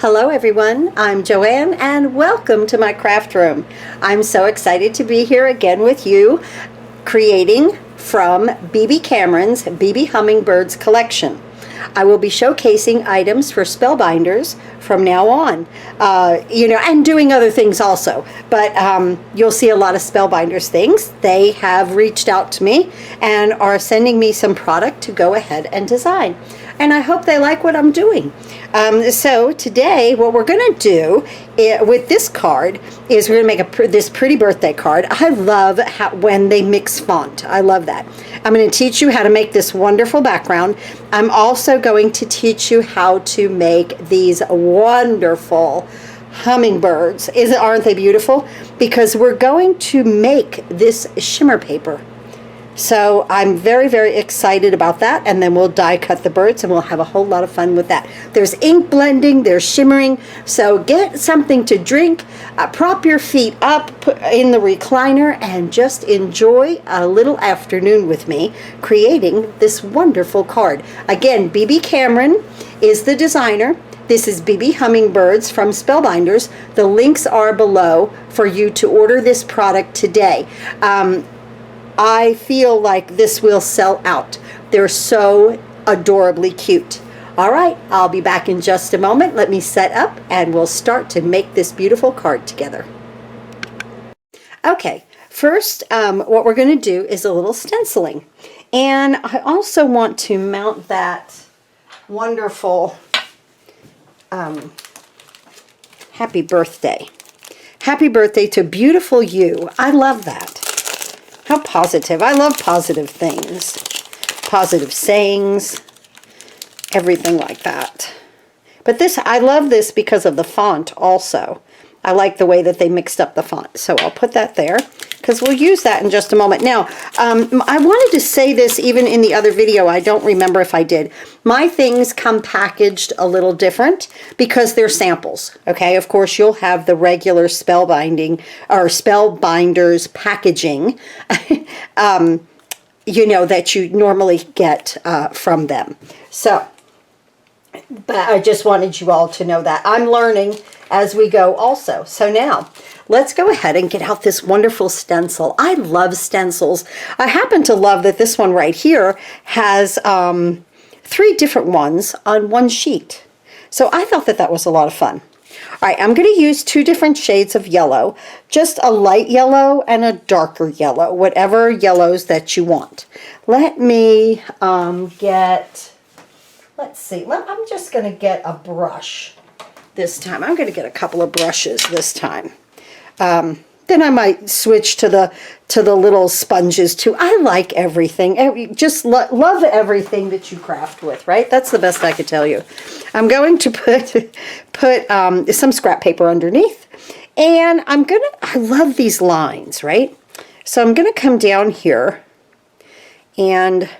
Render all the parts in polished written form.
Hello everyone, I'm Joanne and welcome to my craft room. I'm so excited to be here again with you, creating from BB Cameron's BB Hummingbirds collection. I will be showcasing items for Spellbinders from now on, and doing other things also. But you'll see a lot of Spellbinders things. They have reached out to me and are sending me some product to go ahead and design. And I hope they like what I'm doing. So today, what we're going to do with this card is we're going to make this pretty birthday card. I love when they mix font. I love that. I'm going to teach you how to make this wonderful background. I'm also going to teach you how to make these wonderful hummingbirds. Aren't they beautiful? Because we're going to make this shimmer paper. So I'm very, very excited about that, and then we'll die cut the birds and we'll have a whole lot of fun with that. There's ink blending, there's shimmering, so get something to drink, prop your feet up in the recliner, and just enjoy a little afternoon with me creating this wonderful card. Again, BB Cameron is the designer. This is BB Hummingbirds from Spellbinders. The links are below for you to order this product today. I feel like this will sell out. They're so adorably cute. All right, I'll be back in just a moment. Let me set up and we'll start to make this beautiful card together. Okay, first what we're going to do is a little stenciling. And I also want to mount that wonderful happy birthday. Happy birthday to beautiful you. I love that. How positive. I love positive things. Positive sayings. Everything like that. But this, I love this because of the font also. I like the way that they mixed up the font. So I'll put that there because we'll use that in just a moment. Now, I wanted to say this even in the other video. I don't remember if I did. My things come packaged a little different because they're samples. Okay, of course you'll have the regular spellbinding or Spellbinders packaging, that you normally get from them. So, but I just wanted you all to know that. I'm learning as we go also. So now, let's go ahead and get out this wonderful stencil. I love stencils. I happen to love that this one right here has 3 different ones on one sheet. So I thought that was a lot of fun. All right, I'm going to use 2 different shades of yellow, just a light yellow and a darker yellow, whatever yellows that you want. Let me let's see, I'm just going to get a brush this time. I'm going to get a couple of brushes this time. Then I might switch to the little sponges too. I like everything. Just love everything that you craft with, right? That's the best I could tell you. I'm going to put some scrap paper underneath, and I love these lines, right? So I'm going to come down here, and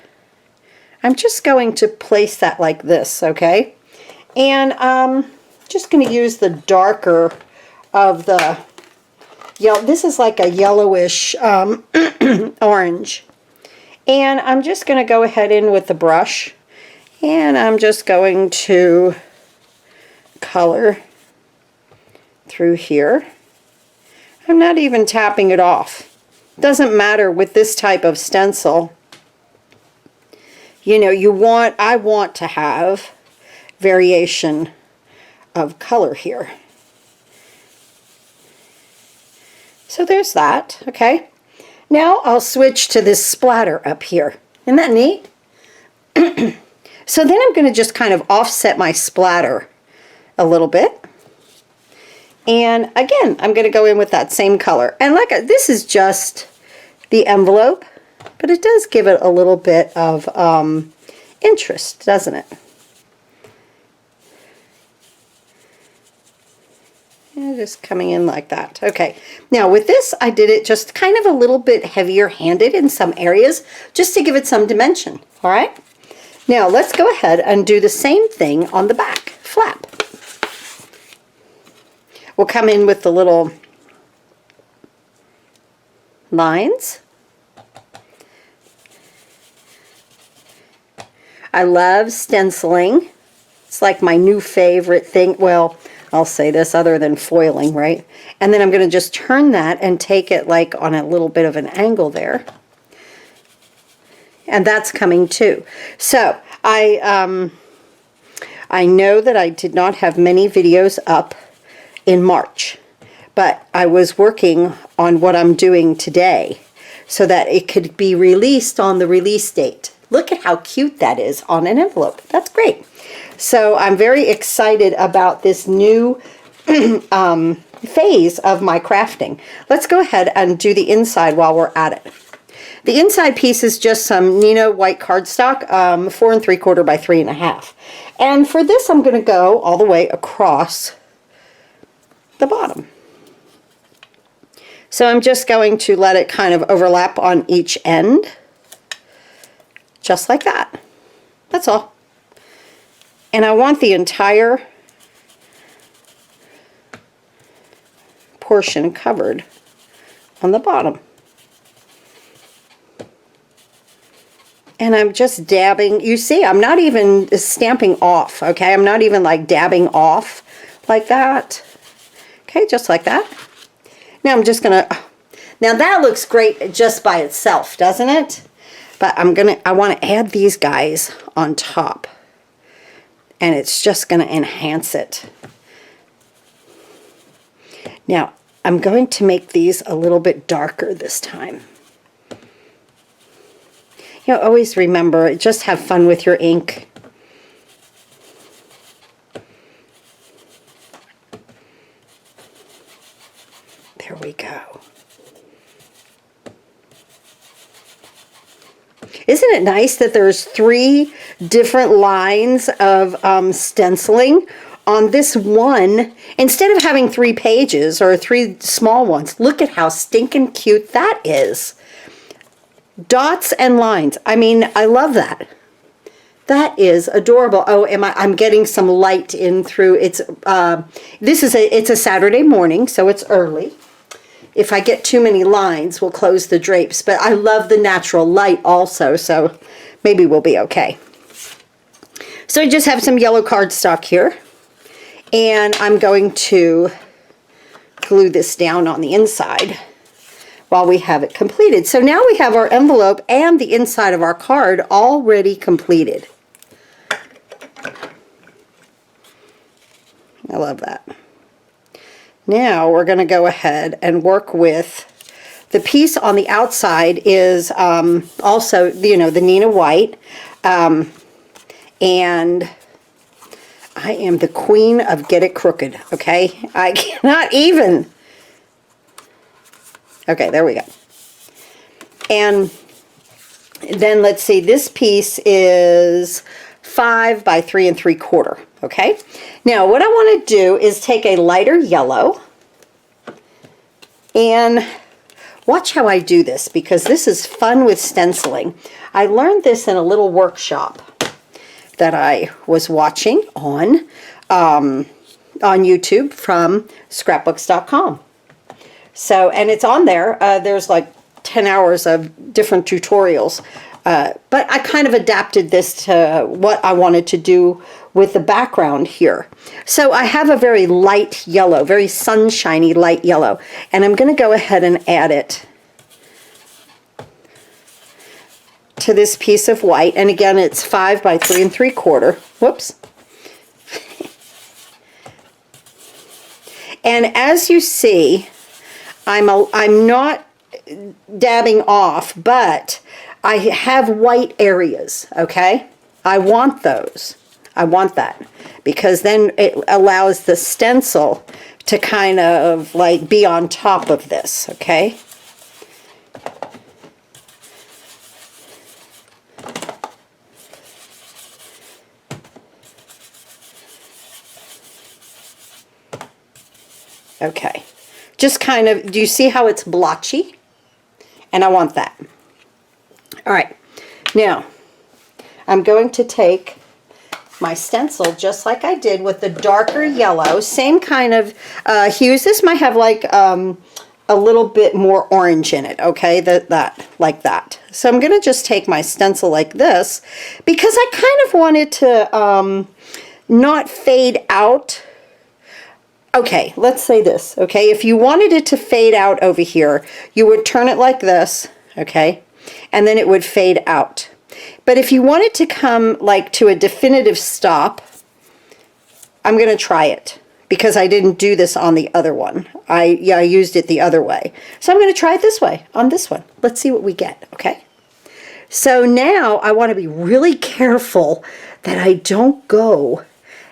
I'm just going to place that like this, okay? And just going to use the darker of the yellow. This is like a yellowish orange. And I'm just going to go ahead in with the brush, and I'm just going to color through here. I'm not even tapping it off. Doesn't matter with this type of stencil. I want to have variation of color here. So there's that, okay? Now I'll switch to this splatter up here. Isn't that neat? So then I'm going to just kind of offset my splatter a little bit. And again, I'm going to go in with that same color. And this is just the envelope, but it does give it a little bit of interest, doesn't it? And just coming in like that. Okay, now with this I did it just kind of a little bit heavier handed in some areas just to give it some dimension. All right, now let's go ahead and do the same thing on the back flap. We'll come in with the little lines. I love stenciling. It's like my new favorite thing. Well, I'll say this, other than foiling, right? And then I'm going to just turn that and take it like on a little bit of an angle there. And that's coming too. So I know that I did not have many videos up in March, but I was working on what I'm doing today so that it could be released on the release date. Look at how cute that is on an envelope. That's great. So I'm very excited about this new phase of my crafting. Let's go ahead and do the inside while we're at it. The inside piece is just some Neenah white cardstock, 4 3/4 by 3.5. And for this, I'm going to go all the way across the bottom. So I'm just going to let it kind of overlap on each end, just like that. That's all. And I want the entire portion covered on the bottom. And I'm just dabbing. You see, I'm not even stamping off, okay? I'm not even like dabbing off like that. Okay, just like that. Now I'm just gonna, now that looks great just by itself, doesn't it? But I want to add these guys on top. And it's just going to enhance it. Now, I'm going to make these a little bit darker this time. You know, always remember, just have fun with your ink. There we go. Isn't it nice that there's 3 different lines of stenciling on this one, instead of having 3 pages or 3 small ones? Look at how stinking cute that is. Dots and lines. I mean, I love that. That is adorable. Oh, I'm getting some light in through. It's it's a Saturday morning, so it's early. If I get too many lines, we'll close the drapes. But I love the natural light also, so maybe we'll be okay. So I just have some yellow cardstock here. And I'm going to glue this down on the inside while we have it completed. So now we have our envelope and the inside of our card already completed. I love that. Now we're going to go ahead and work with the piece on the outside is also, you know, the Neenah white. And I am the queen of get it crooked, okay? I cannot even. Okay, there we go. And then let's see, this piece is 5 by 3 3/4. Okay, now what I want to do is take a lighter yellow and watch how I do this, because this is fun with stenciling. I learned this in a little workshop that I was watching on YouTube from scrapbooks.com. So, and it's on there. There's like 10 hours of different tutorials. But I kind of adapted this to what I wanted to do with the background here. So I have a very light yellow, very sunshiny light yellow, and I'm going to go ahead and add it to this piece of white. And again, it's 5 by 3 3/4. Whoops. And as you see, I'm not dabbing off, but I have white areas, okay? I want those. I want that, because then it allows the stencil to kind of like be on top of this, okay? Okay. Just kind of, do you see how it's blotchy? And I want that. All right. Now, I'm going to take my stencil just like I did with the darker yellow, same kind of hues. This might have like a little bit more orange in it, okay, like that. So I'm going to just take my stencil like this, because I kind of wanted to not fade out. Okay, let's say this, okay? If you wanted it to fade out over here, you would turn it like this, okay? And then it would fade out. But if you want it to come like to a definitive stop, I'm going to try it because I didn't do this on the other one. I used it the other way. So I'm going to try it this way on this one. Let's see what we get, okay? So now I want to be really careful that I don't go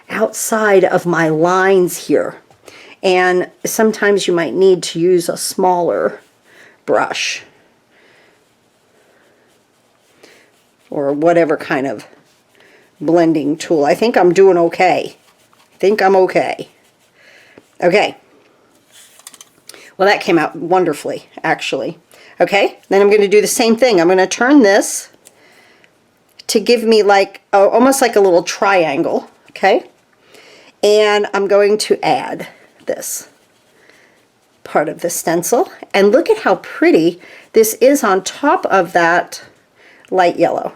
outside of my lines here. And sometimes you might need to use a smaller brush or whatever kind of blending tool. I think I'm doing okay. I think I'm okay. Okay. Well, that came out wonderfully, actually. Okay, then I'm going to do the same thing. I'm going to turn this to give me like, almost like a little triangle, okay? And I'm going to add this part of the stencil. And look at how pretty this is on top of that light yellow.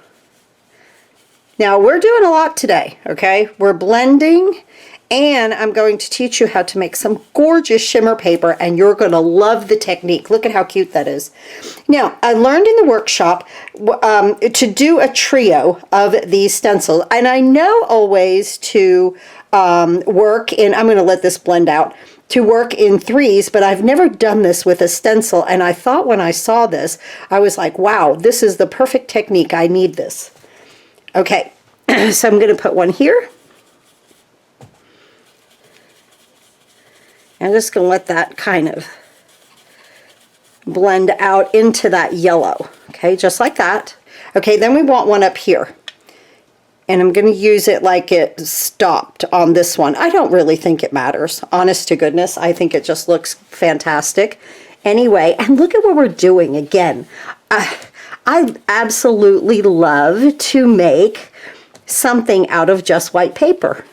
Now, we're doing a lot today, okay? We're blending, and I'm going to teach you how to make some gorgeous shimmer paper, and you're going to love the technique. Look at how cute that is. Now, I learned in the workshop to do a trio of these stencils, and I know always to work in, I'm going to let this blend out, to work in threes, but I've never done this with a stencil, and I thought when I saw this, I was like, wow, this is the perfect technique. I need this. Okay, so I'm going to put one here. I'm just going to let that kind of blend out into that yellow. Okay, just like that. Okay, then we want one up here. And I'm going to use it like it stopped on this one. I don't really think it matters. Honest to goodness, I think it just looks fantastic. Anyway, and look at what we're doing again. I absolutely love to make something out of just white paper.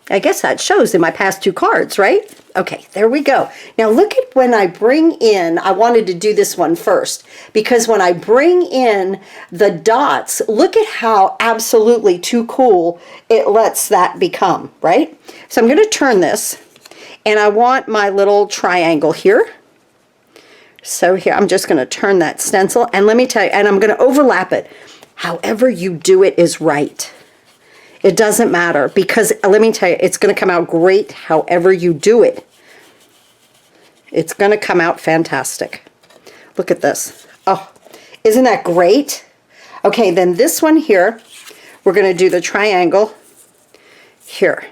I guess that shows in my past two cards, right? Okay, there we go. Now look at when I bring in, I wanted to do this one first, because when I bring in the dots, look at how absolutely too cool it lets that become, right? So I'm going to turn this, and I want my little triangle here. So here, I'm just going to turn that stencil, and let me tell you, and I'm going to overlap it. However you do it is right. It doesn't matter, because let me tell you, it's going to come out great however you do it. It's going to come out fantastic. Look at this. Oh, isn't that great? Okay, then this one here, we're going to do the triangle here.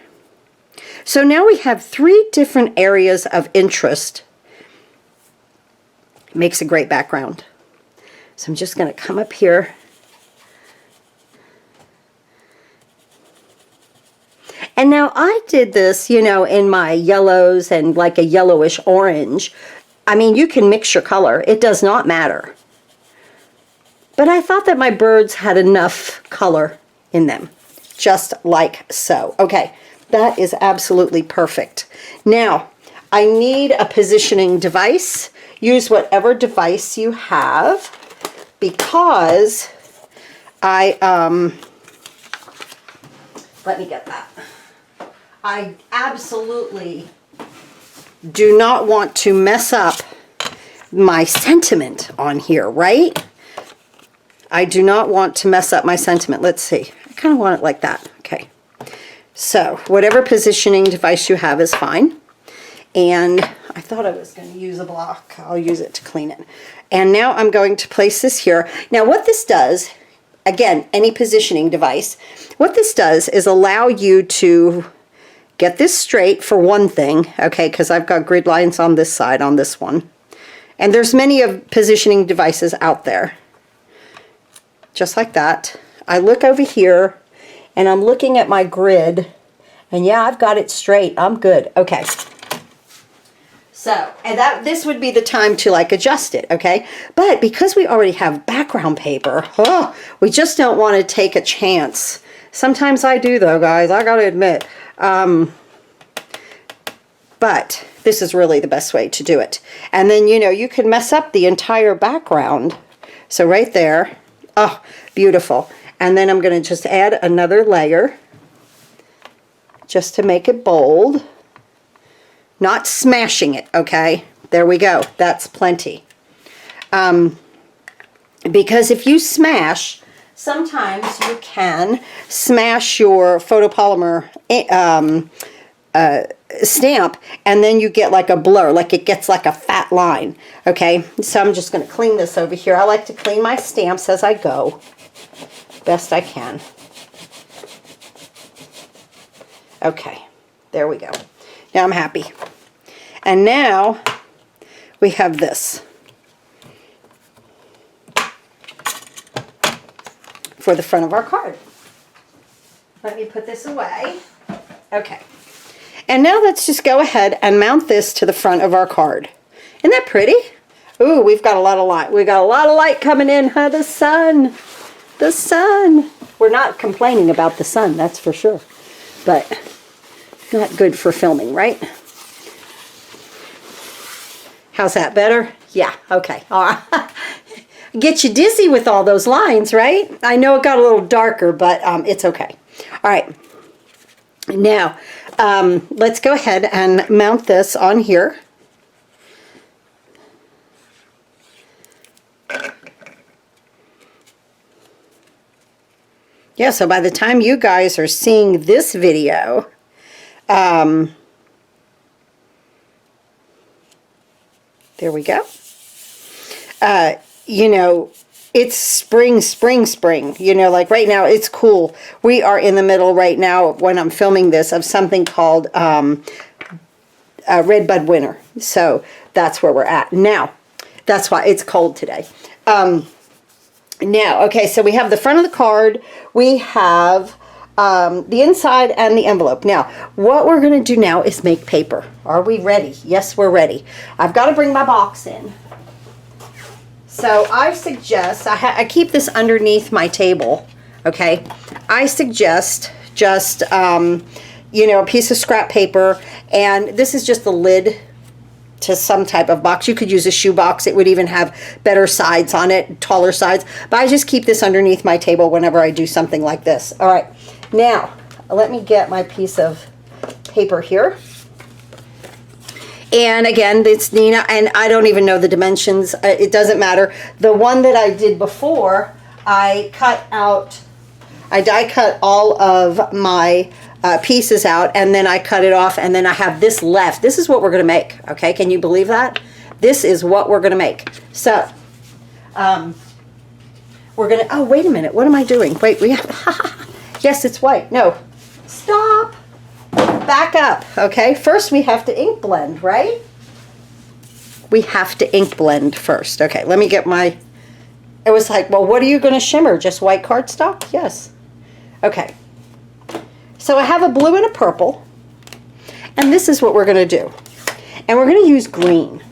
So now we have 3 different areas of interest. It makes a great background. So I'm just going to come up here. And now I did this, you know, in my yellows and like a yellowish orange. I mean, you can mix your color. It does not matter. But I thought that my birds had enough color in them, just like so. Okay, that is absolutely perfect. Now, I need a positioning device. Use whatever device you have, because let me get that. I absolutely do not want to mess up my sentiment on here, right? I do not want to mess up my sentiment. Let's see. I kind of want it like that. Okay. So whatever positioning device you have is fine. And I thought I was going to use a block. I'll use it to clean it. And now I'm going to place this here. Now what this does, again, any positioning device, what this does is allow you to get this straight for one thing, okay, because I've got grid lines on this side, on this one. And there's many of positioning devices out there. Just like that. I look over here, and I'm looking at my grid, and yeah, I've got it straight. I'm good. Okay. So, and this would be the time to like adjust it, okay? But because we already have background paper, we just don't want to take a chance. Sometimes I do though, guys, I gotta admit. But this is really the best way to do it. And then, you know, you can mess up the entire background. So right there, Oh, beautiful. And then I'm going to just add another layer just to make it bold. Not smashing it, okay? There we go. That's plenty. Because if you smash, sometimes you can smash your photopolymer stamp, and then you get like a blur, like it gets like a fat line. Okay, so I'm just going to clean this over here. I like to clean my stamps as I go, best I can. Okay, there we go. Now I'm happy. And now we have this for the front of our card. Let me put this away. Okay. And now let's just go ahead and mount this to the front of our card. Isn't that pretty? Ooh, we've got a lot of light. We got a lot of light coming in, huh? The sun. The sun. We're not complaining about the sun, that's for sure. But not good for filming, right? How's that, better? Yeah, okay. All right. Get you dizzy with all those lines, right? I know it got a little darker, but it's okay. All right. Now, let's go ahead and mount this on here. Yeah, so by the time you guys are seeing this video, there we go. You know, it's spring. You know, like right now it's cool. We are in the middle right now when I'm filming this of something called Redbud Winter. So that's where we're at. Now, that's why it's cold today. Now, okay, so we have the front of the card. We have the inside and the envelope. Now, what we're going to do now is make paper. Are we ready? Yes, we're ready. I've got to bring my box in. So I suggest, I keep this underneath my table, okay? I suggest just, you know, a piece of scrap paper, and this is just the lid to some type of box. You could use a shoe box. It would even have better sides on it, taller sides. But I just keep this underneath my table whenever I do something like this. All right, now let me get my piece of paper here. And again, it's Neenah, and I don't even know the dimensions. It doesn't matter. The one that I did before, I die cut all of my pieces out, and then I cut it off, and then I have this left. This is what we're going to make, okay? Can you believe that? This is what we're going to make. So, we're going to, oh, wait a minute. What am I doing? Wait, we have, yes, it's white. No, stop. Back up, okay? First, we have to ink blend, right? We have to ink blend first. Okay, let me get my, it was like, well, what are you going to shimmer? Just white cardstock? Yes. Okay. So I have a blue and a purple, and this is what we're going to do. And we're going to use green.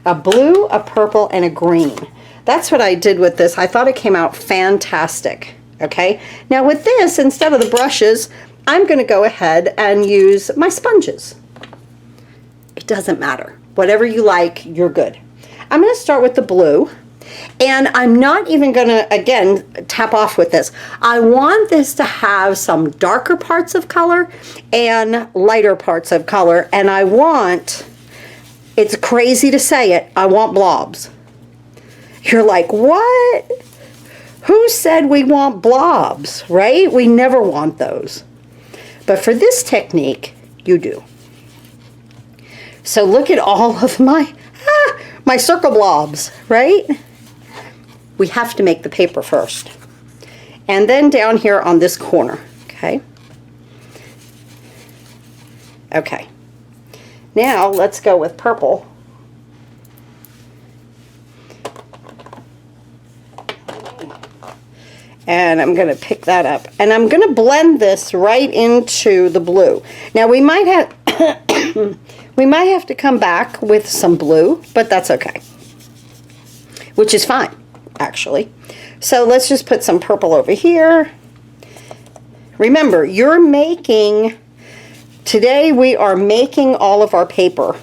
A blue, a purple, and a green. That's what I did with this. I thought it came out fantastic, okay? Now with this, instead of the brushes, I'm going to go ahead and use my sponges. It doesn't matter. Whatever you like, you're good. I'm going to start with the blue. And I'm not even going to, again, tap off with this. I want this to have some darker parts of color and lighter parts of color. And I want, it's crazy to say it, I want blobs. You're like, what? Who said we want blobs, right? We never want those. But for this technique, you do. So look at all of my circle blobs, right? We have to make the paper first. And then down here on this corner, okay? Okay. Now let's go with purple. And I'm going to pick that up. And I'm going to blend this right into the blue. Now we might have we might have to come back with some blue, but that's okay. Which is fine, actually. So let's just put some purple over here. Remember, you're making, today we are making all of our paper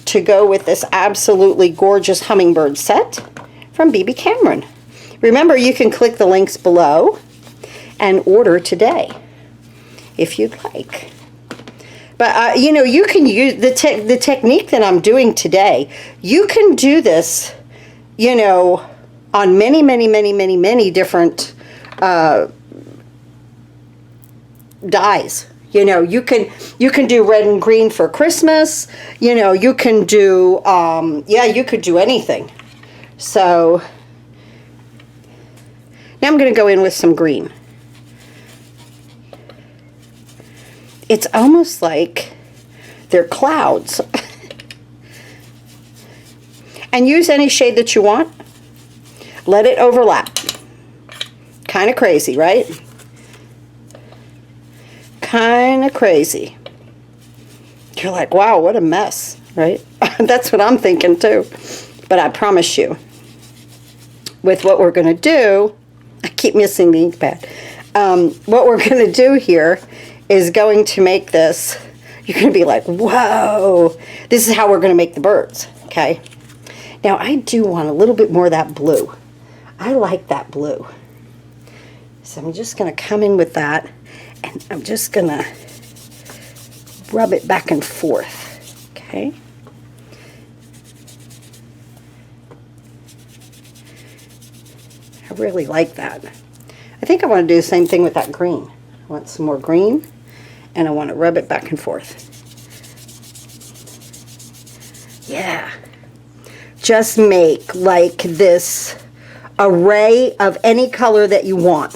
to go with this absolutely gorgeous hummingbird set from BB Cameron. Remember, you can click the links below and order today if you'd like. But you know, you can use the technique that I'm doing today. You can do this, you know, on many different dyes. You know, you can do red and green for Christmas. You know, you can do yeah, you could do anything. So now I'm going to go in with some green. It's almost like they're clouds. And use any shade that you want. Let it overlap. Kind of crazy, right? Kind of crazy. You're like, wow, what a mess, right? That's what I'm thinking too. But I promise you, with what we're going to do, I keep missing the ink pad. What we're going to do here is going to make this, you're going to be like, whoa, this is how we're going to make the birds, okay? Now, I do want a little bit more of that blue. I like that blue. So I'm just going to come in with that, and I'm just going to rub it back and forth, okay? I really like that. I think I want to do the same thing with that green. I want some more green, and I want to rub it back and forth. Yeah. Just make like this array of any color that you want.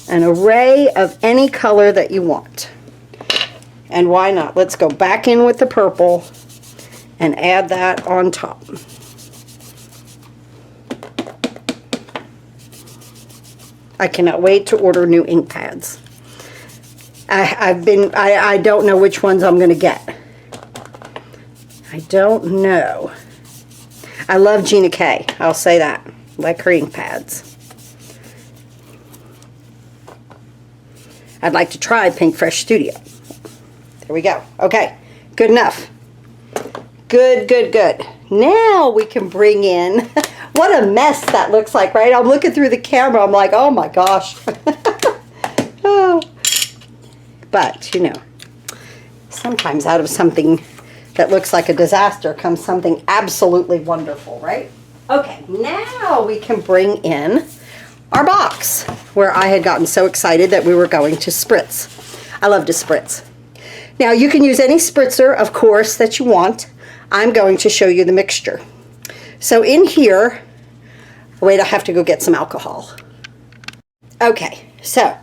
An array of any color that you want. And why not? Let's go back in with the purple and add that on top. I cannot wait to order new ink pads. I don't know which ones I'm going to get. I don't know. I love Gina K. I'll say that. I like her ink pads. I'd like to try Pink Fresh Studio. There we go. Okay, good enough. Good, good, good. Now we can bring in, what a mess that looks like, right? I'm looking through the camera, I'm like, oh my gosh. Oh. But, you know, sometimes out of something that looks like a disaster comes something absolutely wonderful, right? Okay, now we can bring in our box, where I had gotten so excited that we were going to spritz. I love to spritz. Now, you can use any spritzer, of course, that you want. I'm going to show you the mixture. So in here, wait, I have to go get some alcohol. Okay, so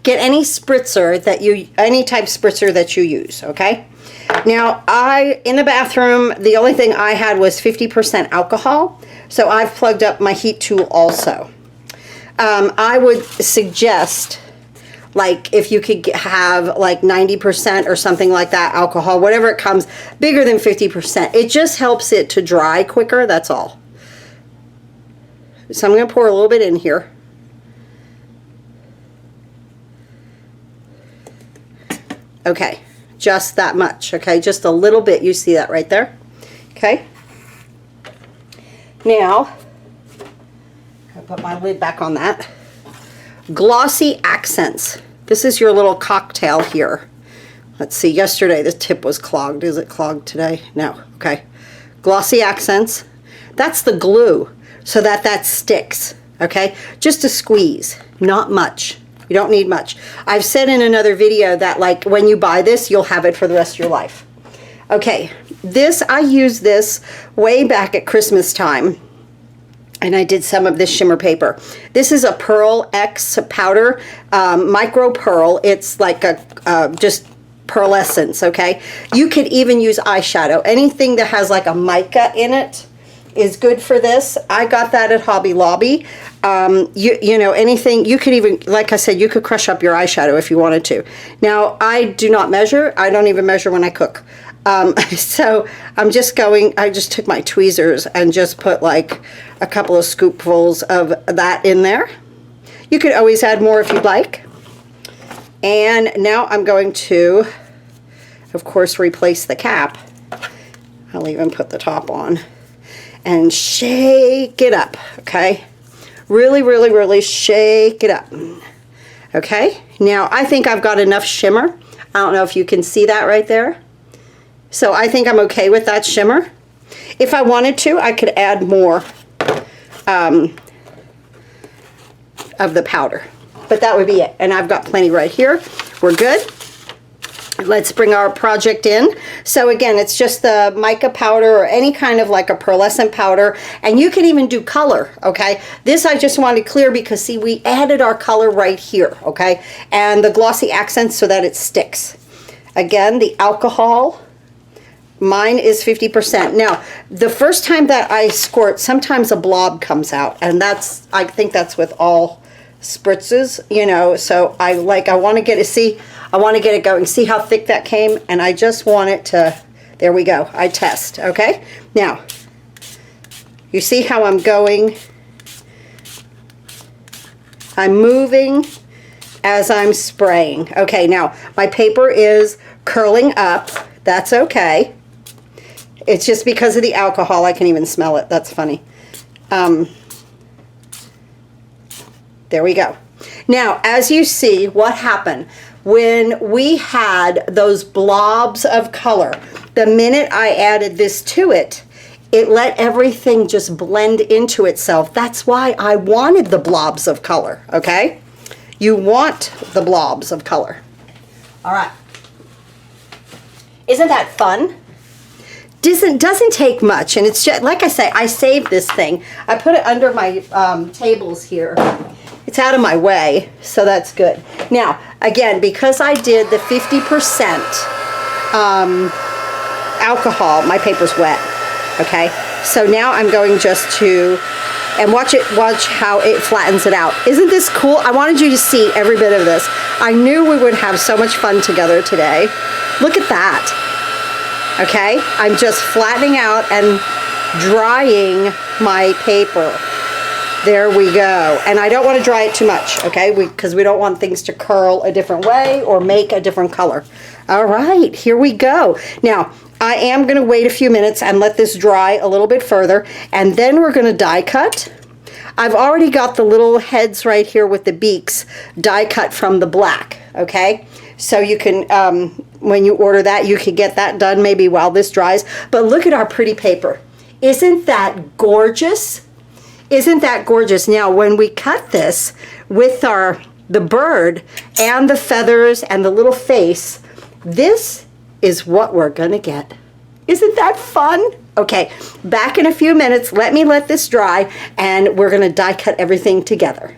get any spritzer that any type spritzer that you use, okay? Now, in the bathroom, the only thing I had was 50% alcohol, so I've plugged up my heat tool also. I would suggest, like, if you could have like 90% or something like that alcohol, whatever it comes, bigger than 50%. It just helps it to dry quicker, that's all. So I'm going to pour a little bit in here. Okay, just that much, okay? Just a little bit, you see that right there? Okay. Now, I'll put my lid back on that. Glossy Accents. This is your little cocktail here. Let's see, yesterday the tip was clogged. Is it clogged today? No, okay. Glossy Accents. That's the glue, so that sticks, okay? Just a squeeze, not much. You don't need much. I've said in another video that, like, when you buy this, you'll have it for the rest of your life. Okay, I used this way back at Christmas time, and I did some of this shimmer paper. This is a Pearl X powder, micro pearl. It's like a just pearlescence, okay? You could even use eyeshadow. Anything that has like a mica in it is good for this. I got that at Hobby Lobby. You know, anything, you could even, like I said, you could crush up your eyeshadow if you wanted to. Now, I do not measure. I don't even measure when I cook. So I'm just I just took my tweezers and just put like a couple of scoopfuls of that in there. You could always add more if you'd like. And now I'm going to, of course, replace the cap. I'll even put the top on. and shake it up, okay? Really, really, really shake it up. Okay, now I think I've got enough shimmer. I don't know if you can see that right there. So I think I'm okay with that shimmer. If I wanted to, I could add more of the powder. But that would be it. And I've got plenty right here. We're good. Let's bring our project in. So again, it's just the mica powder or any kind of like a pearlescent powder. And you can even do color, okay? This I just wanted clear because see, we added our color right here, okay? And the glossy accents so that it sticks. Again, the alcohol, mine is 50%. Now, the first time that I squirt, sometimes a blob comes out. And that's, I think that's with all spritzes, you know, so I want to get it, see, I want to get it going. See how thick that came? And I just want it to, there we go. I test, okay? Now, you see how I'm going? I'm moving as I'm spraying. Okay, now, my paper is curling up. That's okay. It's just because of the alcohol. I can even smell it. That's funny. There we go. Now, as you see, what happened? When we had those blobs of color, the minute I added this to it, it let everything just blend into itself. That's why I wanted the blobs of color, okay? You want the blobs of color. All right. Isn't that fun? Doesn't take much, and it's just, like I say, I saved this thing. I put it under my tables here. It's out of my way, so that's good. Now, again, because I did the 50% alcohol, my paper's wet, okay? So now I'm going just to, and watch how it flattens it out. Isn't this cool? I wanted you to see every bit of this. I knew we would have so much fun together today. Look at that, okay? I'm just flattening out and drying my paper. There we go. And I don't want to dry it too much, okay? Because we don't want things to curl a different way or make a different color. All right, here we go. Now, I am going to wait a few minutes and let this dry a little bit further. And then we're going to die cut. I've already got the little heads right here with the beaks die cut from the black, okay? So you can, when you order that, you can get that done maybe while this dries. But look at our pretty paper. Isn't that gorgeous? Isn't that gorgeous? Now, when we cut this with the bird and the feathers and the little face, this is what we're gonna get. Isn't that fun? Okay, back in a few minutes. Let me let this dry, and we're gonna die cut everything together.